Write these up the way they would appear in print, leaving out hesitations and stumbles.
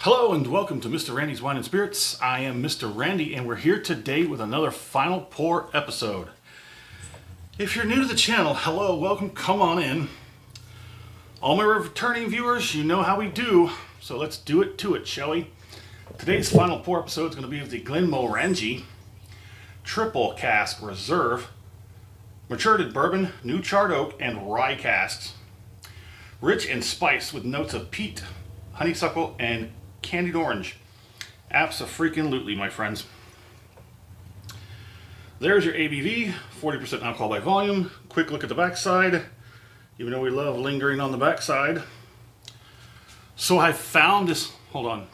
Hello and welcome to Mr. Randy's Wine and Spirits. I am Mr. Randy and we're here today with another Final Pour episode. If you're new to the channel, hello, welcome, come on in. All my returning viewers, you know how we do, so let's do it to it, shall we? Today's Final Pour episode is going to be of the Glenmorangie Triple Cask Reserve Matured Bourbon, New Charred Oak, and Rye Casks. Rich and spiced with notes of peat, honeysuckle, and candied orange. Abso-freaking-lutely, my friends. There's your ABV, 40% alcohol by volume. Quick look at the backside, even though we love lingering on the backside. So I found this, hold on.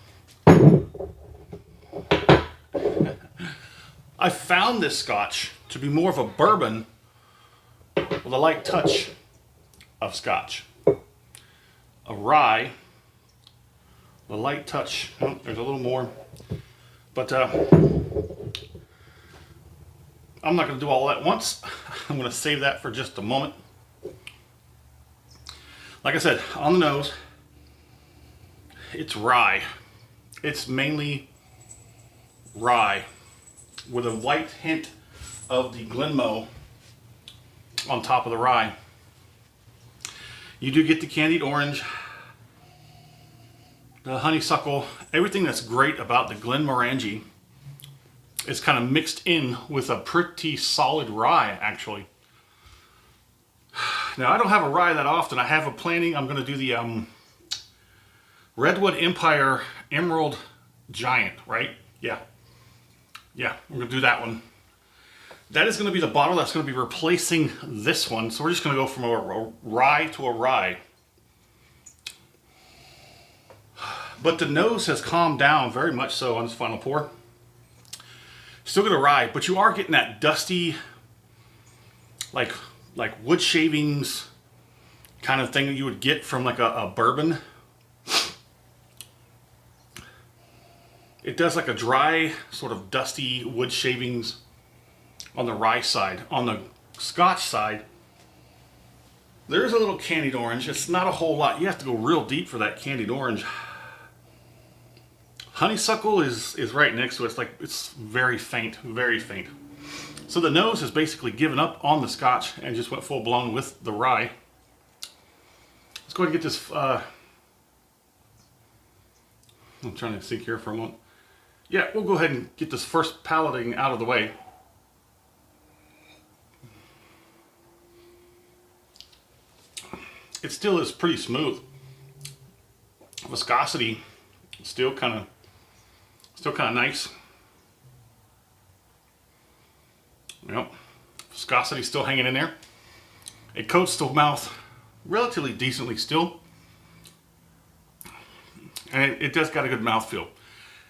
I found this scotch to be more of a bourbon with a light touch of scotch. A rye, a light touch. Oh, there's a little more, but I'm not going to do all at once. I'm going to save that for just a moment. Like I said, on the nose, it's rye. It's mainly rye with a light hint of the Glenmo on top of the rye. You do get the candied orange, the honeysuckle, everything that's great about the Glenmorangie is kind of mixed in with a pretty solid rye, actually. Now, I don't have a rye that often. I have a planning. I'm going to do the Redwood Empire Emerald Giant, right? Yeah, we're going to do that one. That is going to be the bottle that's going to be replacing this one. So we're just going to go from a rye to a rye. But the nose has calmed down very much so on this Final Pour. Still get a rye, but you are getting that dusty, like wood shavings kind of thing that you would get from like a bourbon. It does like a dry, sort of dusty wood shavings on the rye side. On the scotch side, there is a little candied orange. It's not a whole lot. You have to go real deep for that candied orange. Honeysuckle is right next to it. It's very faint, very faint. So the nose has basically given up on the scotch and just went full blown with the rye. Let's go ahead and get this. I'm trying to think here for a moment. Yeah, we'll go ahead and get this first palating out of the way. It still is pretty smooth. Viscosity still kind of nice. Yep, viscosity still hanging in there. It coats the mouth relatively decently still, and it does got a good mouthfeel.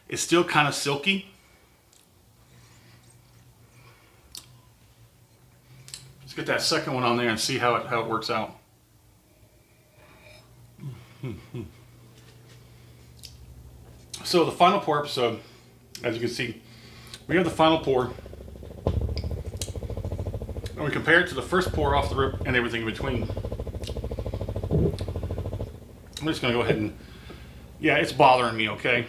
It's still kind of silky. Let's get that second one on there and see how it works out. So the Final Pour episode, as you can see, we have the Final Pour, and we compare it to the first pour off the rip and everything in between. I'm just going to go ahead and, yeah, it's bothering me, okay?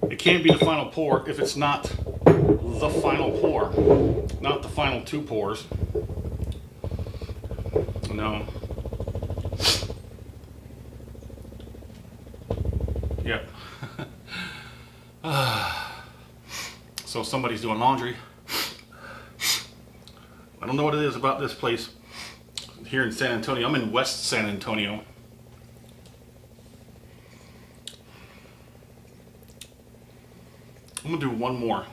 It can't be the Final Pour if it's not the Final Pour, not the final two pours. No. Yep. So somebody's doing laundry. I don't know what it is about this place here in San Antonio. I'm in West San Antonio. I'm gonna do one more.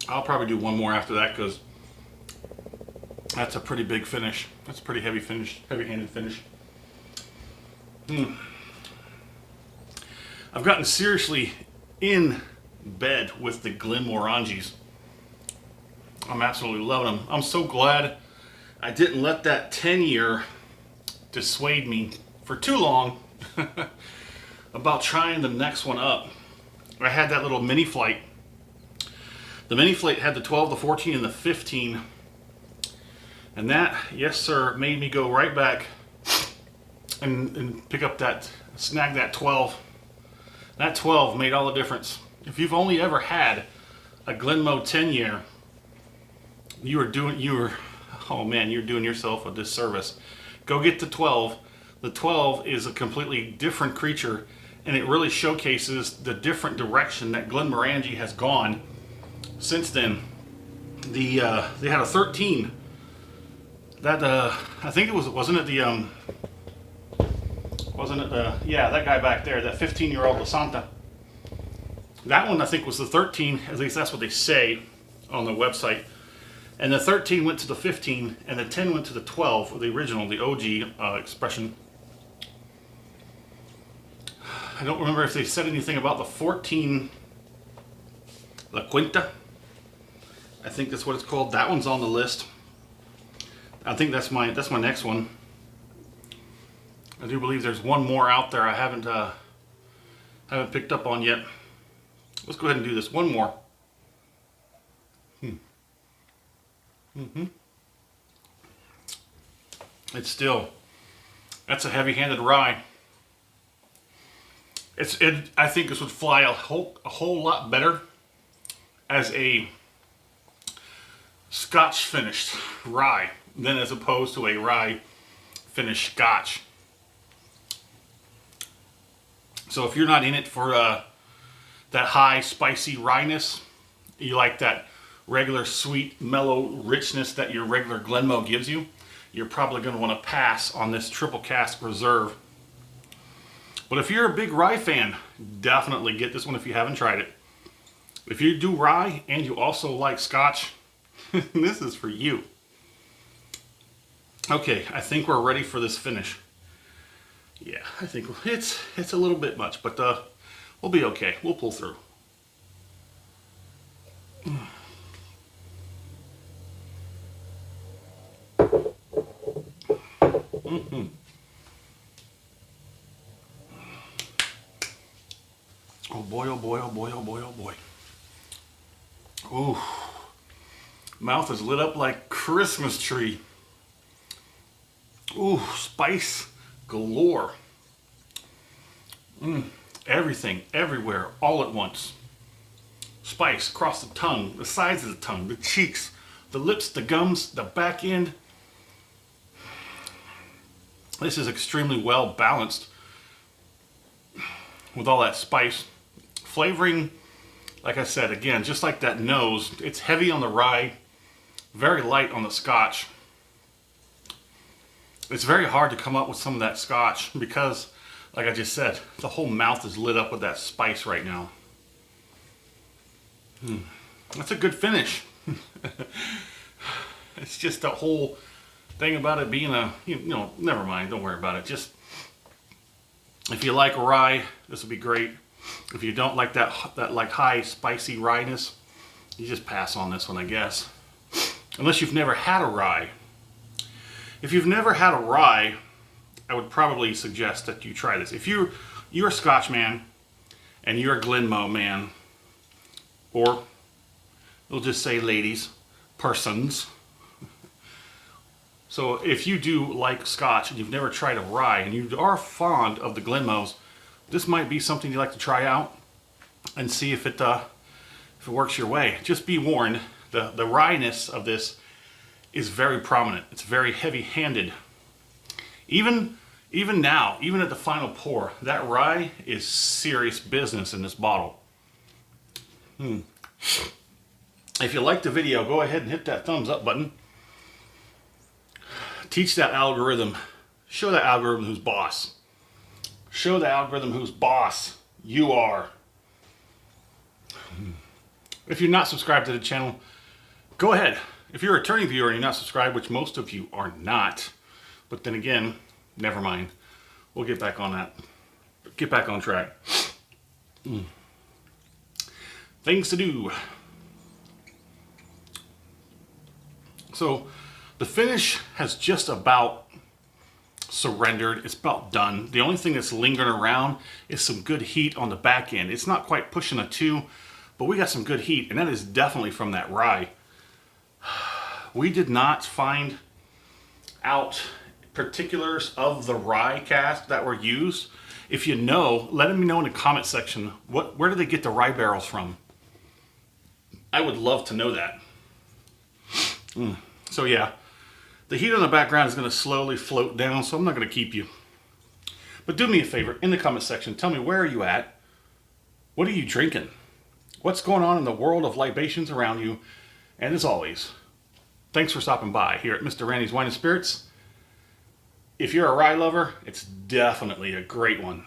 I'll probably do one more after that because that's a pretty big finish. That's a pretty heavy finish, heavy-handed finish. I've gotten seriously in bed with the Glenmorangies. I'm absolutely loving them. I'm so glad I didn't let that 10-year dissuade me for too long about trying the next one up. I had that little mini flight. The mini flight had the 12, the 14, and the 15. And that, yes sir, made me go right back and pick up that, snag that 12. That 12 made all the difference. If you've only ever had a Glenmo 10 year, you're doing yourself a disservice. Go get the 12. The 12 is a completely different creature, and it really showcases the different direction that Glenmorangie has gone since then. They had a 13. That I think it was, wasn't it the yeah, that guy back there, that 15-year-old La Santa. That one I think was the 13, at least that's what they say on the website. And the 13 went to the 15, and the 10 went to the 12, or the original, the OG expression. I don't remember if they said anything about the 14 La Quinta. I think that's what it's called. That one's on the list. I think that's my next one. I do believe there's one more out there I haven't picked up on yet. Let's go ahead and do this. One more. It's still, that's a heavy-handed rye. I think this would fly a whole lot better as a Scotch finished rye than as opposed to a rye finished Scotch. So if you're not in it for that high spicy ryeness, you like that regular sweet mellow richness that your regular Glenmo gives you, you're probably going to want to pass on this triple cask reserve. But if you're a big rye fan, definitely get this one if you haven't tried it. If you do rye and you also like Scotch, this is for you. Okay, I think we're ready for this finish. Yeah, I think it's a little bit much, but we'll be okay. We'll pull through. Oh boy, oh boy, oh boy, oh boy, oh boy. Ooh. Mouth is lit up like Christmas tree. Ooh, spice galore. Everything, everywhere, all at once. Spice across the tongue, the sides of the tongue, the cheeks, the lips, the gums, the back end. This is extremely well balanced with all that spice. Flavoring, like I said, again, just like that nose, it's heavy on the rye, very light on the Scotch. It's very hard to come up with some of that Scotch because, like I just said, the whole mouth is lit up with that spice right now. That's a good finish. It's just the whole thing about it being a, never mind, don't worry about it. Just, if you like rye, this will be great. If you don't like that like high spicy ryeness, you just pass on this one, I guess. Unless you've never had a rye. If you've never had a rye, I would probably suggest that you try this. If you're a Scotch man and you're a Glenmo man, or we'll just say ladies, persons. So if you do like Scotch and you've never tried a rye and you are fond of the Glenmos, this might be something you'd like to try out and see if it works your way. Just be warned, the ryeness of this is very prominent. It's very heavy-handed. Even now, even at the final pour, that rye is serious business in this bottle. If you like the video, go ahead and hit that thumbs up button. Teach that algorithm. Show that algorithm who's boss. Show the algorithm whose boss you are. If you're not subscribed to the channel, go ahead. If you're a returning viewer and you're not subscribed, which most of you are not, but then again, never mind. We'll get back on that. Get back on track. Things to do. So the finish has just about surrendered. It's about done. The only thing that's lingering around is some good heat on the back end. It's not quite pushing a 2, but we got some good heat, and that is definitely from that rye. We did not find out particulars of the rye cask that were used. If you know, let me know in the comment section, where do they get the rye barrels from? I would love to know that. So yeah, the heat on the background is going to slowly float down, so I'm not going to keep you. But do me a favor, in the comment section, tell me, where are you at? What are you drinking? What's going on in the world of libations around you? And as always, thanks for stopping by here at Mr. Randy's Wine and Spirits. If you're a rye lover, it's definitely a great one.